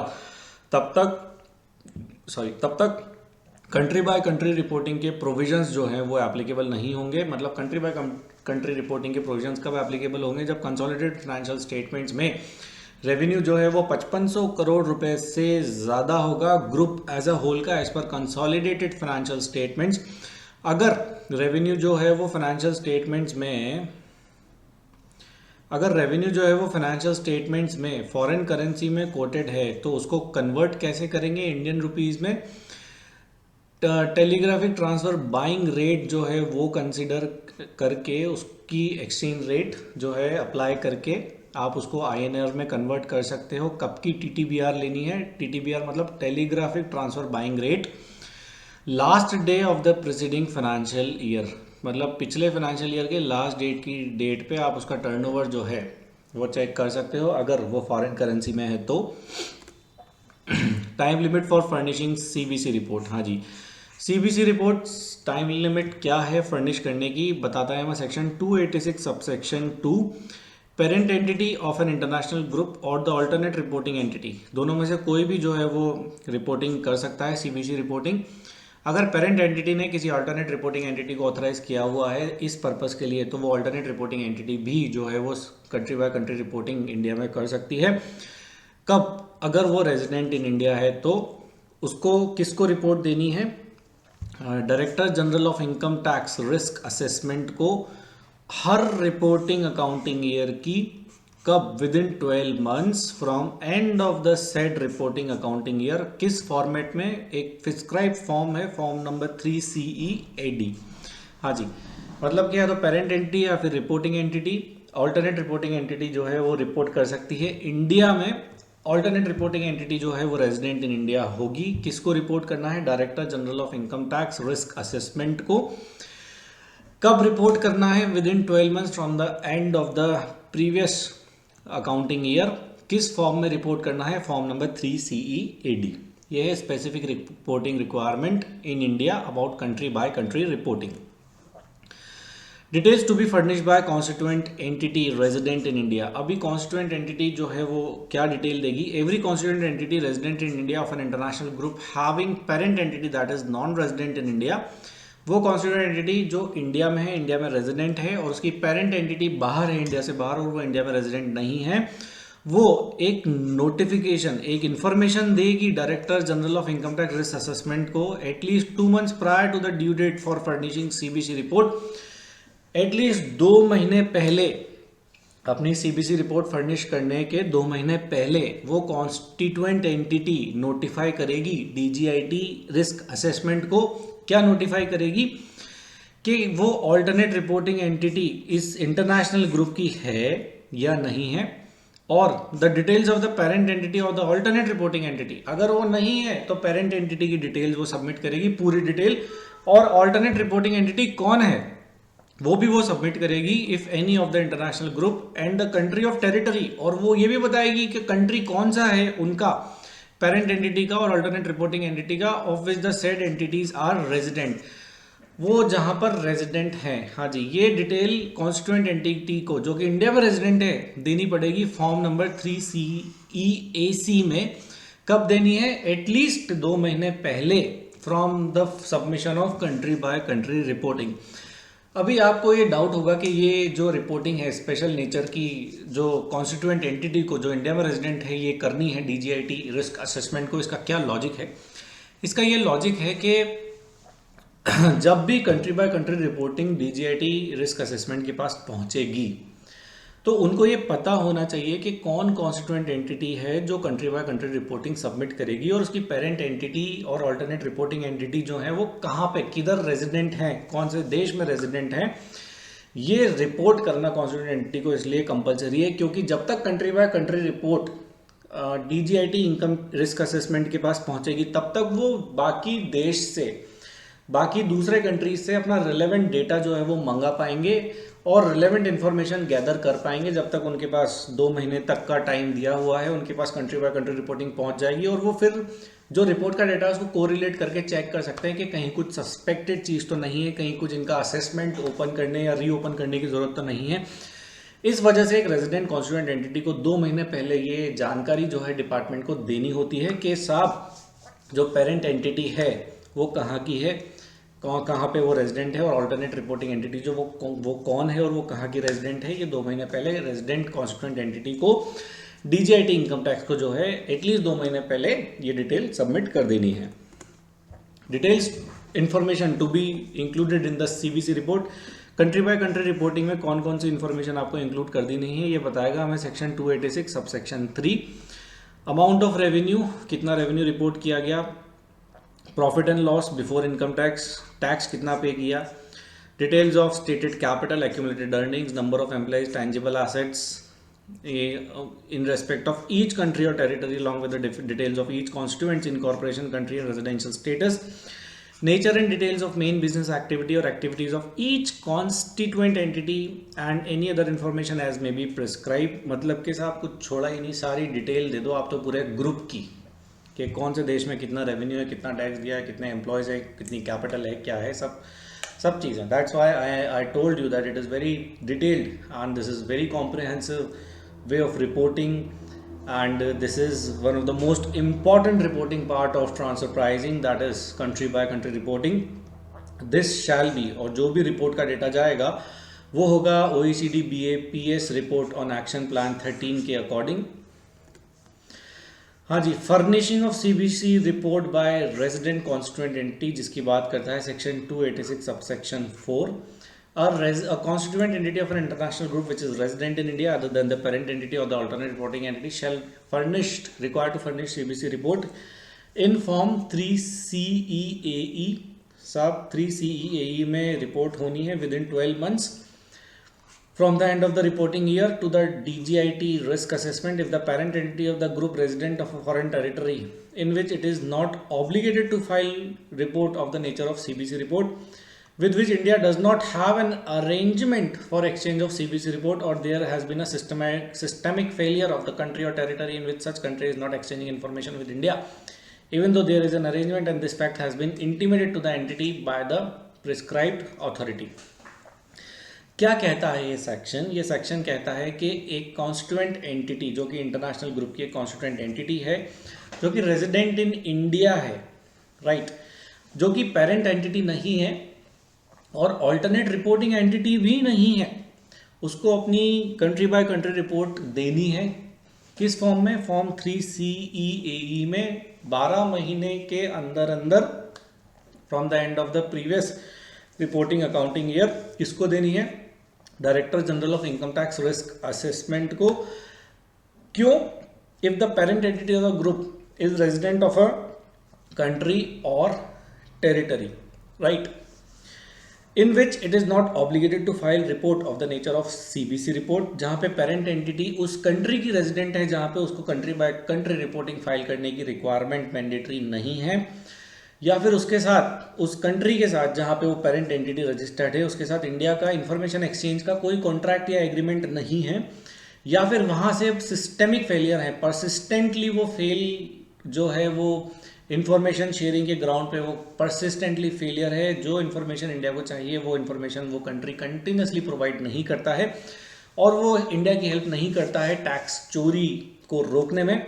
तब तक कंट्री बाय कंट्री रिपोर्टिंग के प्रोविजंस जो हैं वो एप्लीकेबल नहीं होंगे. मतलब कंट्री बाय कंट्री रिपोर्टिंग के प्रोविजंस कब एप्लीकेबल होंगे? जब कंसोलिडेटेड फाइनेंशियल स्टेटमेंट्स में रेवेन्यू जो है वो 5500 करोड़ रुपए से ज़्यादा होगा ग्रुप एज अ होल का, as per consolidated financial statements. अगर रेवेन्यू जो है वो फाइनेंशियल स्टेटमेंट्स में फॉरेन करेंसी में कोटेड है तो उसको कन्वर्ट कैसे करेंगे इंडियन रुपीज़ में? टेलीग्राफिक ट्रांसफ़र बाइंग रेट जो है वो कंसिडर करके उसकी एक्सचेंज रेट जो है अप्लाई करके आप उसको INR में कन्वर्ट कर सकते हो. कब की TTBR लेनी है? TTBR मतलब telegraphic transfer buying rate last day of the preceding financial year, मतलब पिछले फाइनेंशियल ईयर के लास्ट डेट पे आप उसका टर्नओवर जो है वो चेक कर सकते हो अगर वो फॉरेन करेंसी में है तो. Time limit for furnishing CBC report. हाँ जी, सीबीसी रिपोर्ट टाइम लिमिट क्या है फर्निश करने की, बताता है हमें section 286 subsection 2, parent entity of an international group और द ऑल्टरनेट रिपोर्टिंग एंटिटी, दोनों में से कोई भी जो है वो रिपोर्टिंग कर सकता है सीबीसी रिपोर्टिंग। अगर पेरेंट एंटिटी ने किसी अल्टरनेट रिपोर्टिंग एंटिटी को ऑथराइज किया हुआ है इस पर्पस के लिए, तो वो अल्टरनेट रिपोर्टिंग एंटिटी भी जो है वो country by country reporting India में कर सकती है। कब? अगर वो रेजिडेंट इन इंडिया है तो उसको किसको रिपोर्ट देनी है? Director general of income tax risk assessment को हर रिपोर्टिंग अकाउंटिंग ईयर की। कब? With in 12 months from and of the said reporting accounting year. किस फॉर्मेट में? एक प्रिस्क्राइब फॉर्म है, फॉर्म नंबर 3CE-AD। हाँ जी, मतलब क्या है, तो पेरेंट एंटिटी या फिर reporting entity, alternate reporting entity जो है वो रिपोर्ट कर सकती है इंडिया में। ऑल्टरनेट रिपोर्टिंग एंटिटी जो है वो रेजिडेंट इन इंडिया होगी। किसको रिपोर्ट करना है? Director general of income tax risk assessment को। कब रिपोर्ट करना है? Within 12 months from the end of the previous accounting year. किस फॉर्म में रिपोर्ट करना है? Form number 3CE-AD। यह है specific reporting requirement in India about country by country reporting. Details to be furnished by constituent entity resident in India. अभी constituent entity जो है वो क्या डिटेल देगी? Every constituent entity resident in India of an international group having parent entity that is non resident in India. वो constituent entity जो India में है, इंडिया में रेजिडेंट है, और उसकी पेरेंट एंटिटी बाहर है, इंडिया से बाहर, और वो इंडिया में रेजिडेंट नहीं है, वो एक नोटिफिकेशन, एक इंफॉर्मेशन देगी director general of income tax risk assessment को एटलीस्ट 2 months prior to the due date for furnishing CBC report. At least 2 महीने पहले, अपनी सीबीसी रिपोर्ट फर्निश करने के 2 महीने पहले वो कॉन्स्टिट्यूएंट एंटिटी नोटिफाई करेगी डीजीआईटी रिस्क असेसमेंट को। क्या नोटिफाई करेगी? कि वो ऑल्टरनेट रिपोर्टिंग एंटिटी इस इंटरनेशनल ग्रुप की है या नहीं है, और the details of the parent entity और द ऑल्टरनेट रिपोर्टिंग एंटिटी। अगर वो नहीं है तो पेरेंट एंटिटी की डिटेल्स वो सबमिट करेगी, पूरी डिटेल, और ऑल्टरनेट रिपोर्टिंग एंटिटी कौन है वो भी वो सबमिट करेगी, if any of the international group and the country of territory, और वो ये भी बताएगी कि कंट्री कौन सा है उनका, पेरेंट एंटिटी का और अल्टरनेट रिपोर्टिंग एंटिटी का, of which the said entities are resident, वो जहां पर रेजिडेंट है। हाँ जी, ये डिटेल कॉन्स्टिट्यूएंट एंटिटी को जो कि इंडिया में रेजिडेंट है देनी पड़ेगी फॉर्म नंबर 3CE-AC में। कब देनी है? एटलीस्ट 2 महीने पहले from the submission of country by country reporting. अभी आपको ये डाउट होगा कि ये जो रिपोर्टिंग है स्पेशल नेचर की, जो कॉन्स्टिट्यूएंट एंटिटी को जो इंडिया में रेजिडेंट है ये करनी है डीजीआईटी रिस्क असेसमेंट को, इसका क्या लॉजिक है? इसका ये लॉजिक है कि जब भी country by country reporting DGIT risk assessment के पास पहुंचेगी तो उनको ये पता होना चाहिए कि कौन कॉन्स्टिट्यूएंट एंटिटी है जो country by country reporting submit करेगी, और उसकी पेरेंट एंटिटी और अल्टरनेट रिपोर्टिंग एंटिटी जो है वो कहाँ पे, किधर रेजिडेंट है, कौन से देश में रेजिडेंट है। ये रिपोर्ट करना कॉन्स्टिट्यूएंट एंटिटी को इसलिए कंपलसरी है क्योंकि जब तक country by country report DGIT income risk assessment के पास पहुंचेगी तब तक वो बाकी देश से, बाकी दूसरे कंट्रीज से अपना रिलेवेंट डेटा जो है वो मंगा पाएंगे और रिलेवेंट इन्फॉर्मेशन गैदर कर पाएंगे। जब तक उनके पास 2 महीने तक का टाइम दिया हुआ है, उनके पास कंट्री बाय कंट्री रिपोर्टिंग पहुंच जाएगी, और वो फिर जो रिपोर्ट का डेटा है उसको कोरिलेट करके चेक कर सकते हैं कि कहीं कुछ सस्पेक्टेड चीज़ तो नहीं है, कहीं कुछ इनका असेसमेंट ओपन करने या रीओपन करने की ज़रूरत तो नहीं है। इस वजह से एक रेजिडेंट कॉन्स्टिट्यूएंट एंटिटी को 2 महीने पहले ये जानकारी जो है डिपार्टमेंट को देनी होती है कि साहब जो पेरेंट एंटिटी है वो कहाँ की है, कहाँ पे वो रेजिडेंट है, और अल्टरनेट रिपोर्टिंग एंटिटी जो वो कौन है और वो कहाँ की रेजिडेंट है। ये 2 महीने पहले रेजिडेंट कॉन्स्टिट्यूएंट एंटिटी को डीजीआईटी इनकम टैक्स को जो है एटलीस्ट 2 महीने पहले ये डिटेल सबमिट कर देनी है। Details information to be included in the CBC report. Country by country reporting में कौन कौन सी इन्फॉर्मेशन आपको इंक्लूड कर देनी है ये बताएगा हमें section 286 subsection 3। Amount of revenue, कितना रेवेन्यू रिपोर्ट किया गया, profit and loss before income tax, tax कितना पे किया, details of stated capital, accumulated earnings, number of employees, tangible assets in respect of each country or territory along with the details of each constituents, incorporation, country and residential status, nature and details of main business activity or activities of each constituent entity and any other information as may be prescribed। मतलब कि साहब कुछ छोड़ा ही नहीं, सारी detail दे दो आप तो पूरे ग्रुप की, कि कौन से देश में कितना रेवेन्यू है, कितना टैक्स दिया है, कितने एम्प्लॉयज़ है, कितनी कैपिटल है, क्या है, सब चीज़ें. That's why I told you that it is very detailed and this is very comprehensive way of reporting. And this is one of the most important reporting part of transfer pricing, that is country by country reporting. This shall be, और जो भी report का data जाएगा वो होगा OECD BAPS report on action plan 13 के according. हाँ जी, furnishing of CBC report by resident constituent entity, जिसकी बात करता है section 286 subsection 4. A constituent entity of an international group which is resident in India other than the parent entity or the alternate reporting entity shall required to furnish CBC report in form 3CEAE. सब 3CEAE में report होनी है within 12 months from the end of the reporting year to the DGIT risk assessment if the parent entity of the group resident of a foreign territory in which it is not obligated to file report of the nature of CBC report with which India does not have an arrangement for exchange of CBC report, or there has been a systemic failure of the country or territory in which such country is not exchanging information with India, even though there is an arrangement and this fact has been intimated to the entity by the prescribed authority. क्या कहता है ये section? ये section कहता है कि एक constituent entity जो कि इंटरनेशनल ग्रुप की एक कॉन्स्टिट्यूएंट एंटिटी है जो कि रेजिडेंट इन इंडिया है, राइट, जो कि पेरेंट एंटिटी नहीं है और ऑल्टरनेट रिपोर्टिंग एंटिटी भी नहीं है, उसको अपनी कंट्री बाय कंट्री रिपोर्ट देनी है. किस फॉर्म में? फॉर्म 3CEAE में 12 महीने के अंदर from the end of the previous reporting accounting year. किसको देनी है? Director general of income tax risk assessment को. क्यों? If the parent entity of the group is resident of a country और territory, right, in which it is not obligated to file report of the nature of CBC report. जहाँ पे parent entity उस country की resident है जहाँ पे उसको country by country reporting file करने की रिक्वायरमेंट मैंडेटरी नहीं है, या फिर उसके साथ उस कंट्री के साथ जहाँ पे वो पेरेंट एंटिटी रजिस्टर्ड है उसके साथ इंडिया का इंफॉर्मेशन एक्सचेंज का कोई कॉन्ट्रैक्ट या एग्रीमेंट नहीं है, या फिर वहाँ से सिस्टेमिक फेलियर है, परसिस्टेंटली वो फेल जो है वो इन्फॉर्मेशन शेयरिंग के ग्राउंड पे वो परसिस्टेंटली फेलियर है. जो इन्फॉर्मेशन इंडिया को चाहिए वो इन्फॉर्मेशन वो कंट्री कंटिन्यूसली प्रोवाइड नहीं करता है और वो इंडिया की हेल्प नहीं करता है टैक्स चोरी को रोकने में.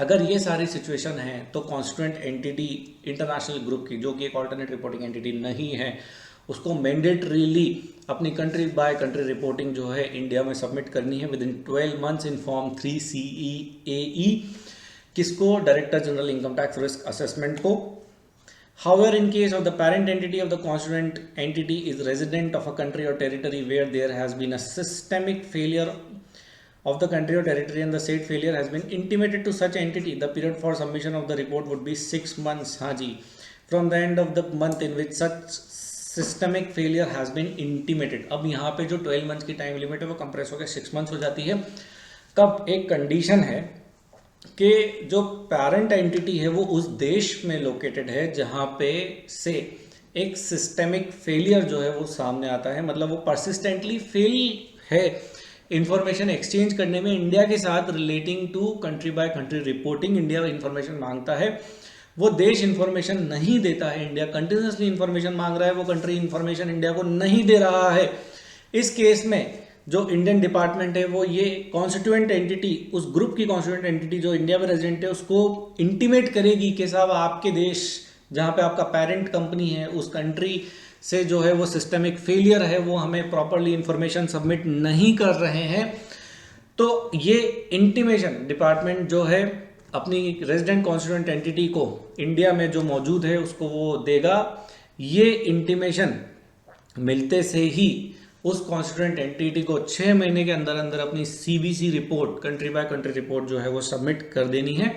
अगर ये सारी सिचुएशन है तो कॉन्स्टिट्यूएंट एंटिटी इंटरनेशनल ग्रुप की जो कि एक ऑल्टरनेट रिपोर्टिंग एंटिटी नहीं है उसको मैंडेटरीली अपनी कंट्री बाय कंट्री रिपोर्टिंग जो है इंडिया में सबमिट करनी है within 12 months in form 3CEAE. किसको? Director general income tax risk assessment को. However, in case of the parent entity of the constituent entity is resident of a country or territory where there has been a systemic failure of the country or territory and the said failure has been intimated to such entity, the period for submission of the report would be 6 months. हाँ जी, from the end of the month in which such systemic failure has been intimated. अब यहाँ पे जो 12 months की time limit है वो compress होकर 6 months हो जाती है. तब एक कंडीशन है कि जो पेरेंट एंटिटी है वो उस देश में लोकेटेड है जहाँ पे से एक सिस्टेमिक फेलियर जो है वो सामने आता है, मतलब वो परसिस्टेंटली फेल है इंफॉर्मेशन एक्सचेंज करने में इंडिया के साथ relating to country by country reporting. India information मांगता है, वो देश इंफॉर्मेशन नहीं देता है, इंडिया कंटिन्यूसली इंफॉर्मेशन मांग रहा है, वो कंट्री इंफॉर्मेशन इंडिया को नहीं दे रहा है. इस केस में जो इंडियन डिपार्टमेंट है वो ये कॉन्स्टिट्यूएंट एंटिटी, उस ग्रुप की कॉन्स्टिट्यूएंट एंटिटी जो इंडिया में रेजिडेंट है उसको इंटीमेट करेगी कि साहब आपके देश जहाँ पे आपका पेरेंट कंपनी है उस कंट्री से जो है वो सिस्टेमिक फेलियर है, वो हमें प्रॉपरली इंफॉर्मेशन सबमिट नहीं कर रहे हैं. तो ये इंटीमेशन डिपार्टमेंट जो है अपनी रेजिडेंट कॉन्स्टिट्यूएंट एंटिटी को इंडिया में जो मौजूद है उसको वो देगा. ये इंटीमेशन मिलते से ही उस कॉन्स्टिट्यूएंट एंटिटी को 6 महीने के अंदर अंदर अपनी CBC report, country by country report जो है वो सबमिट कर देनी है.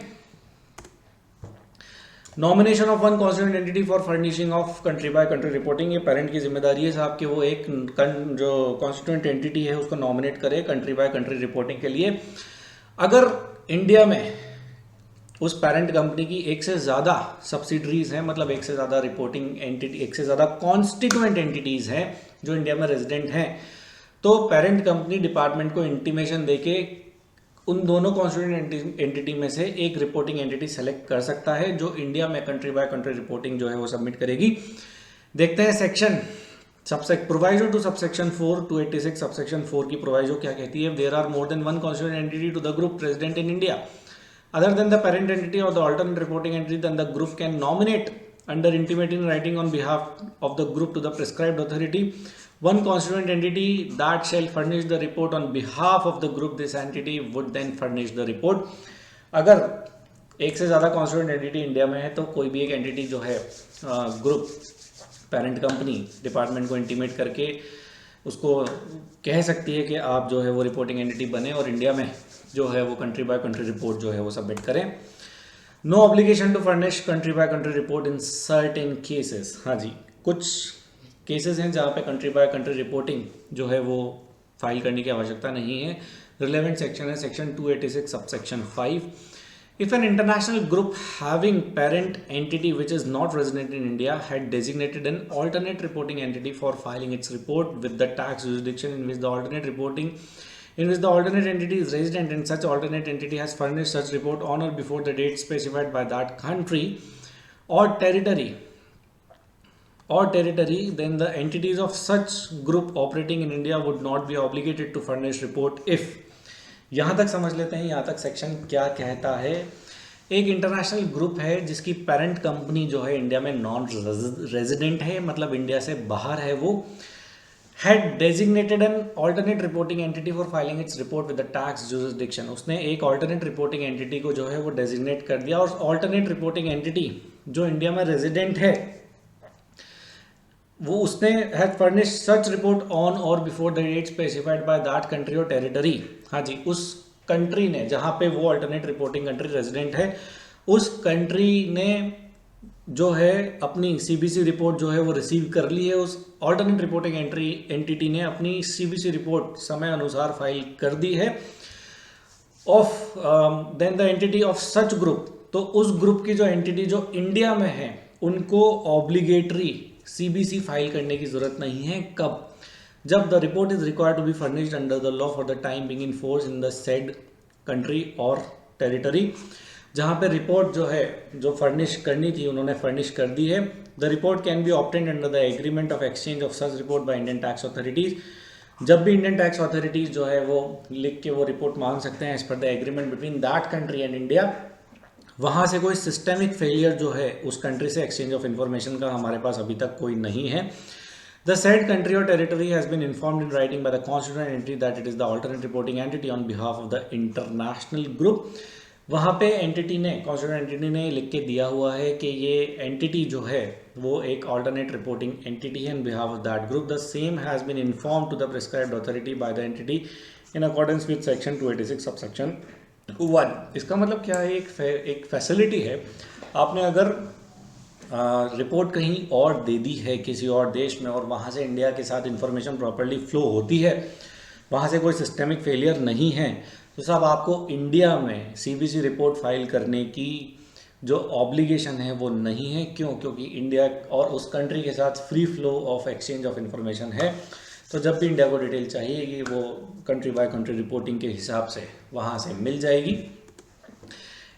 Nomination of one constituent entity for furnishing of country by country reporting, ये पेरेंट की जिम्मेदारी है साहब कि वो एक जो कॉन्स्टिट्यूएंट एंटिटी है उसको नॉमिनेट करे कंट्री बाय कंट्री रिपोर्टिंग के लिए. अगर इंडिया में उस पेरेंट कंपनी की एक से ज़्यादा सब्सिडरीज हैं, मतलब एक से ज़्यादा रिपोर्टिंग एंटिटी, एक से ज़्यादा कॉन्स्टिट्यूएंट एंटिटीज़ हैं जो इंडिया में रेजिडेंट हैं, तो पेरेंट कंपनी डिपार्टमेंट को इंटीमेशन देके उन दोनों कॉन्स्टिट्यूएंट एंटिटी में से एक रिपोर्टिंग एंटिटी सेलेक्ट कर सकता है जो इंडिया में कंट्री बाय कंट्री रिपोर्टिंग जो है वो सबमिट करेगी। देखते हैं section proviso to subsection 4 286 subsection 4 की प्रोवाइजो क्या कहती है। There are more than one constituent entity to the group president in India other than the parent entity or the alternate reporting entity, then the group can nominate under intimating writing on behalf of the group to the prescribed authority one constituent entity that shall furnish the report on behalf of the group. This entity would then furnish the report. अगर एक से ज़्यादा constituent entity India में है तो कोई भी एक एंटिटी जो है ग्रुप पेरेंट कंपनी डिपार्टमेंट को इंटीमेट करके उसको कह सकती है कि आप जो है वो रिपोर्टिंग एंटिटी बने और इंडिया में जो है वो कंट्री बाय कंट्री रिपोर्ट जो है वो सबमिट करें। No obligation to furnish country by country report in certain cases. हाँ जी, कुछ केसेस हैं जहाँ पे कंट्री बाय कंट्री रिपोर्टिंग जो है वो फाइल करने की आवश्यकता नहीं है। रिलेवेंट सेक्शन है section 286 subsection 5। If an international group having parent entity which is not resident in India had designated an alternate reporting entity for filing its report with the tax jurisdiction in which the alternate entity is resident, and such alternate entity has furnished such report on or before the date specified by that country or territory, then the entities of such group operating in India would not be obligated to furnish report if। यहाँ तक समझ लेते हैं यहाँ तक section क्या कहता है। एक इंटरनेशनल ग्रुप है जिसकी पेरेंट कंपनी जो है इंडिया में नॉन रेजिडेंट है, मतलब इंडिया से बाहर है, वो had designated an alternate reporting entity for filing its report with the tax jurisdiction। उसने एक alternate reporting entity को जो है वो designate कर दिया और alternate reporting entity जो इंडिया में resident है वो उसने had furnished such report on or before the date specified by that country or territory। हाँ जी, उस कंट्री ने जहाँ पे वो alternate reporting country resident है उस कंट्री ने जो है अपनी सीबीसी रिपोर्ट जो है वो रिसीव कर ली है। उस ऑल्टरनेट रिपोर्टिंग एंटिटी ने अपनी सीबीसी रिपोर्ट समय अनुसार फाइल कर दी है। Of then the entity of such group, तो उस ग्रुप की जो एंटिटी जो इंडिया में है उनको ऑब्लिगेटरी सीबीसी फाइल करने की जरूरत नहीं है। कब? जब the report is required to be furnished under the law for the time being in force in the said country और टेरिटरी। जहाँ पे रिपोर्ट जो है जो फर्निश करनी थी उन्होंने फर्निश कर दी है। The report can be obtained under the agreement of exchange of such report by Indian tax authorities. जब भी इंडियन टैक्स अथॉरिटीज जो है वो लिख के वो रिपोर्ट मांग सकते हैं as per the agreement between that country and India. वहाँ से कोई सिस्टेमिक फेलियर जो है उस कंट्री से एक्सचेंज ऑफ इन्फॉर्मेशन का हमारे पास अभी तक कोई नहीं है। द सेड कंट्री और territory has been informed in writing by the constituent entity that it is the alternate reporting entity on behalf of the international group. वहाँ पे एंटिटी ने कॉन्स्टिट्यूएंट एंटिटी ने लिख के दिया हुआ है कि ये एंटिटी जो है वो एक अल्टरनेट रिपोर्टिंग एंटिटी है in behalf of that group. The same has been inform to the prescribed authority by the entity in accordance with section 286 subsection 1। इसका मतलब क्या है, एक फैसिलिटी है। आपने अगर रिपोर्ट कहीं और दे दी है किसी और देश में और वहाँ से इंडिया के साथ इंफॉर्मेशन प्रॉपरली फ्लो होती है, वहाँ से कोई सिस्टेमिक फेलियर नहीं है, तो साहब आपको इंडिया में सीबीसी रिपोर्ट फाइल करने की जो ऑब्लिगेशन है वो नहीं है। क्यों? क्योंकि इंडिया और उस कंट्री के साथ free flow of exchange of information है। तो जब भी इंडिया को डिटेल चाहिएगी वो कंट्री बाय कंट्री रिपोर्टिंग के हिसाब से वहाँ से मिल जाएगी।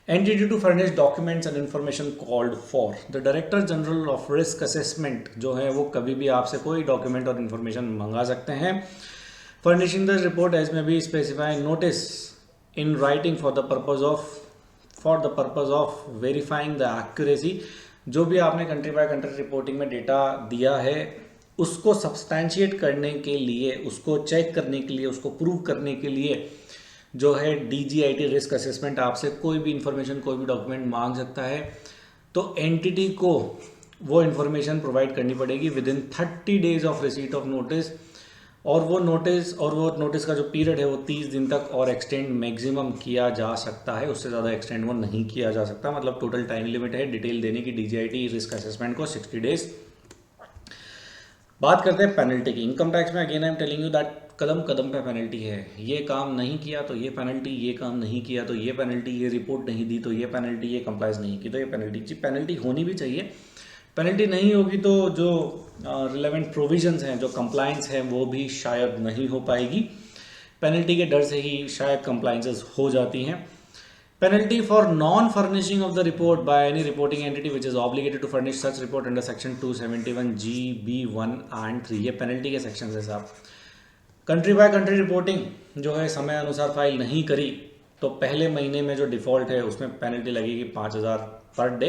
Entity to furnish documents and information called for. The director general of risk assessment जो है वो कभी भी आपसे कोई डॉक्यूमेंट और इन्फॉर्मेशन मंगा सकते हैं। Furnishing the report as may be specify notice in writing for the purpose of verifying the accuracy. जो भी आपने कंट्री बाय कंट्री रिपोर्टिंग में डेटा दिया है उसको सब्सटैंशिएट करने के लिए, उसको चेक करने के लिए, उसको प्रूव करने के लिए जो है DGIT रिस्क असेसमेंट आपसे कोई भी इंफॉर्मेशन कोई भी डॉक्यूमेंट मांग सकता है। तो एंटिटी को वो इन्फॉर्मेशन प्रोवाइड करनी पड़ेगी with in 30 days of receipt of notice. और वो नोटिस का जो पीरियड है वो 30 दिन तक और एक्सटेंड मैक्सिमम किया जा सकता है, उससे ज़्यादा एक्सटेंड वो नहीं किया जा सकता। मतलब टोटल टाइम लिमिट है डिटेल देने की DGIT रिस्क असेसमेंट को 60 डेज। बात करते हैं पेनल्टी की। इनकम टैक्स में again I am telling you that कदम कदम पे पेनल्टी है। ये काम नहीं किया तो ये पेनल्टी, ये काम नहीं किया तो ये पेनल्टी, ये रिपोर्ट नहीं दी तो ये पेनल्टी, ये कंप्लाइंस नहीं की तो ये पेनल्टी। जी पेनल्टी होनी भी चाहिए। पेनल्टी नहीं होगी तो जो रिलेवेंट प्रोविजंस हैं, जो कंप्लाइंस हैं वो भी शायद नहीं हो पाएगी। पेनल्टी के डर से ही शायद कंप्लाइंसेस हो जाती हैं। Penalty for non furnishing of the report by any reporting entity which is obligated to furnish such report under section 271 and 3, ये पेनल्टी के सेक्शन है साहब। कंट्री बाय कंट्री रिपोर्टिंग जो है समय अनुसार फाइल नहीं करी तो पहले महीने में जो डिफ़ॉल्ट है उसमें पेनल्टी लगेगी 5,000 पर डे।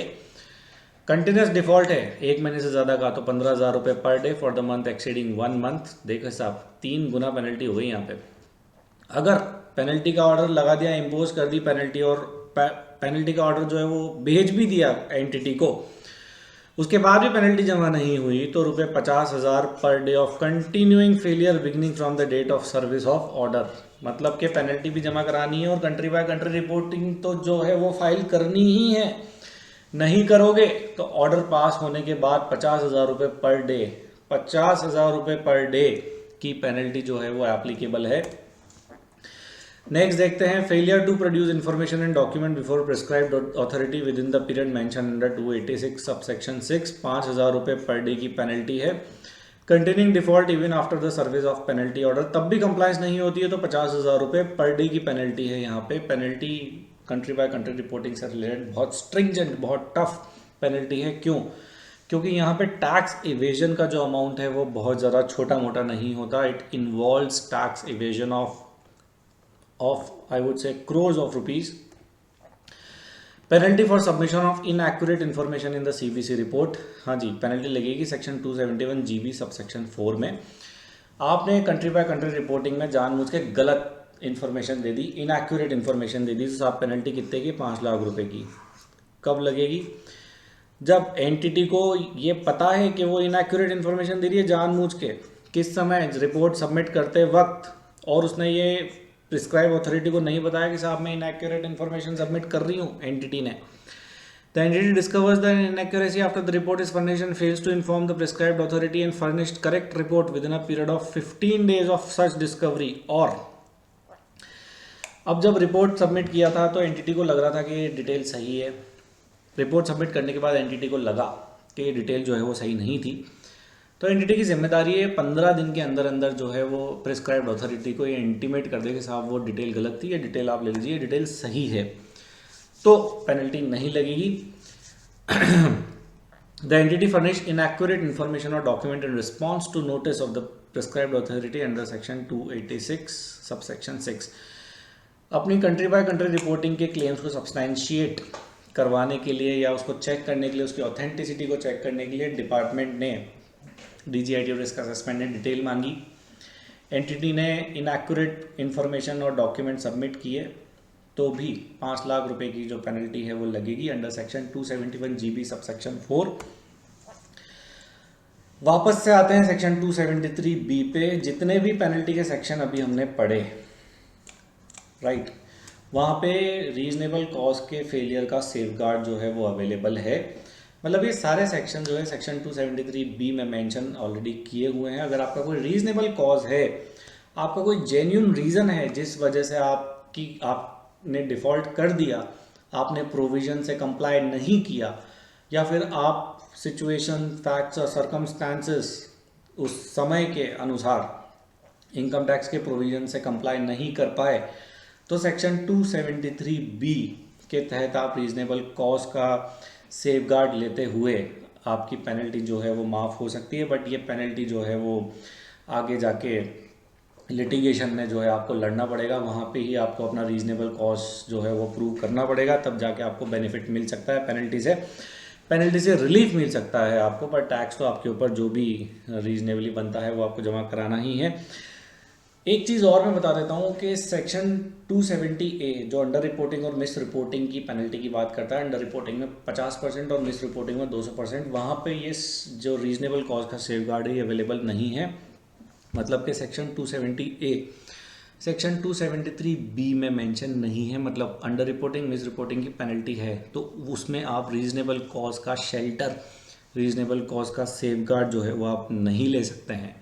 कंटिन्यूस डिफ़ॉल्ट है 1 महीने से ज़्यादा का तो 15,000 रुपये per day for the month exceeding 1 month. देखो साहब 3 गुना पेनल्टी हो गई यहाँ पे। अगर पेनल्टी का ऑर्डर लगा दिया, इम्पोज कर दी पेनल्टी, और पेनल्टी का ऑर्डर जो है वो भेज भी दिया एंटिटी को, उसके बाद भी पेनल्टी जमा नहीं हुई तो रुपये 50,000 per day of continuing failure beginning from the date of service of order. मतलब कि पेनल्टी भी जमा करानी है और कंट्री बाय कंट्री रिपोर्टिंग तो जो है वो फाइल करनी ही है। नहीं करोगे तो ऑर्डर पास होने के बाद 50,000 रुपये पर डे, 50,000 रुपये पर डे की पेनल्टी जो है वो एप्लीकेबल है। नेक्स्ट देखते हैं, failure to produce information and document before prescribed authority within the period mention under 286 subsection 6, 5,000 रुपये पर डे की पेनल्टी है। Continuing default even after the service of penalty order, तब भी कंप्लायंस नहीं होती है तो 50,000 रुपये पर डे की पेनल्टी है। यहाँ पे penalty country by country reporting से रिलेटेड बहुत स्ट्रिंजेंट, बहुत टफ पेनल्टी है। क्यों? क्योंकि यहाँ पे टैक्स इवेजन का जो अमाउंट है वो बहुत ज़्यादा छोटा मोटा नहीं होता। It involves tax evasion of I would say crores of rupees. Penalty for submission of inaccurate information in the CBC report, हाँ जी, पेनल्टी लगेगी सेक्शन 271 GB सबसेक्शन 4 में। आपने कंट्री बाय कंट्री रिपोर्टिंग में जानबूझ के गलत इन्फॉर्मेशन दे दी, इनएक्यूरेट इन्फॉर्मेशन दे दी, तो आप पेनल्टी कितने की? 5 लाख रुपए की। कब लगेगी? जब एंटिटी को ये पता है कि वो इनएक्यूरेट इन्फॉर्मेशन दे रही है जानबूझ के, किस समय? रिपोर्ट सबमिट करते वक्त, और उसने ये प्रिस्क्राइब अथॉरिटी को नहीं बताया कि साहब मैं इनएक्यूरेट इन्फॉर्मेशन सबमिट कर रही हूँ एंटिटी ने। The entity discovers the inaccuracy after the report is furnished and fails to inform the prescribed authority and furnished correct report within a period of 15 days of such discovery. और अब जब report submit किया था तो entity को लग रहा था कि ये डिटेल सही है। रिपोर्ट सबमिट करने के बाद एंटिटी को लगा कि ये डिटेल जो है वो सही नहीं थी, तो एंटिटी की जिम्मेदारी है 15 दिन के अंदर अंदर जो है वो प्रिस्क्राइब्ड अथॉरिटी को ये इंटीमेट कर दे कि साहब वो डिटेल गलत थी, ये डिटेल आप ले लीजिए, डिटेल सही है, तो पेनल्टी नहीं लगेगी। The entity furnish inaccurate information और document in response to notice of the prescribed authority under section 286 subsection 6। अपनी कंट्री बाय कंट्री रिपोर्टिंग के क्लेम्स को सब्सटैंशिएट करवाने के लिए या उसको चेक करने के लिए, उसकी ऑथेंटिसिटी को चेक करने के लिए डिपार्टमेंट ने, DGIT और रिस्क असेसमेंट ने डिटेल मांगी। एंटिटी ने इनएक्यूरेट इन्फॉर्मेशन और डॉक्यूमेंट सबमिट किए तो भी 5 लाख रुपए की जो पेनल्टी है वो लगेगी अंडर सेक्शन 271 GB सबसेक्शन 4। वापस से आते हैं सेक्शन 273B पे। जितने भी पेनल्टी के सेक्शन अभी हमने पढ़े, राइट, वहाँ पे रीजनेबल कॉज के फेलियर का सेफगार्ड जो है वो अवेलेबल है। मतलब ये सारे सेक्शन जो है सेक्शन 273B में मेंशन ऑलरेडी किए हुए हैं। अगर आपका कोई रीजनेबल कॉज है, आपका कोई जेन्युइन रीज़न है जिस वजह से आपने डिफ़ॉल्ट कर दिया, आपने प्रोविज़न से कंप्लाई नहीं किया, या फिर आप सिचुएशन, फैक्ट्स और सर्कमस्टांसेस उस समय के अनुसार इनकम टैक्स के प्रोविज़न से कंप्लाई नहीं कर पाए, तो सेक्शन 273B के तहत आप रीजनेबल कॉज का सेफगार्ड लेते हुए आपकी पेनल्टी जो है वो माफ़ हो सकती है। बट ये पेनल्टी जो है वो आगे जाके लिटिगेशन में जो है आपको लड़ना पड़ेगा, वहाँ पे ही आपको अपना रीजनेबल कॉस्ट जो है वो प्रूव करना पड़ेगा, तब जाके आपको बेनिफिट मिल सकता है, पेनल्टी से रिलीफ मिल सकता है आपको। पर टैक्स तो आपके ऊपर जो भी रीजनेबली बनता है वो आपको जमा कराना ही है। एक चीज़ और मैं बता देता हूँ कि सेक्शन 270A जो अंडर रिपोर्टिंग और मिस रिपोर्टिंग की पेनल्टी की बात करता है, अंडर रिपोर्टिंग में 50% और मिस रिपोर्टिंग में 200%, वहाँ पे ये जो रीजनेबल कॉज का सेफगार्ड है ये अवेलेबल नहीं है। मतलब कि सेक्शन 270A सेक्शन 273B में मेंशन नहीं है। मतलब अंडर रिपोर्टिंग, मिस रिपोर्टिंग की पेनल्टी है तो उसमें आप रीजनेबल कॉज का शेल्टर, रीजनेबल कॉज का सेफगार्ड जो है वो आप नहीं ले सकते हैं।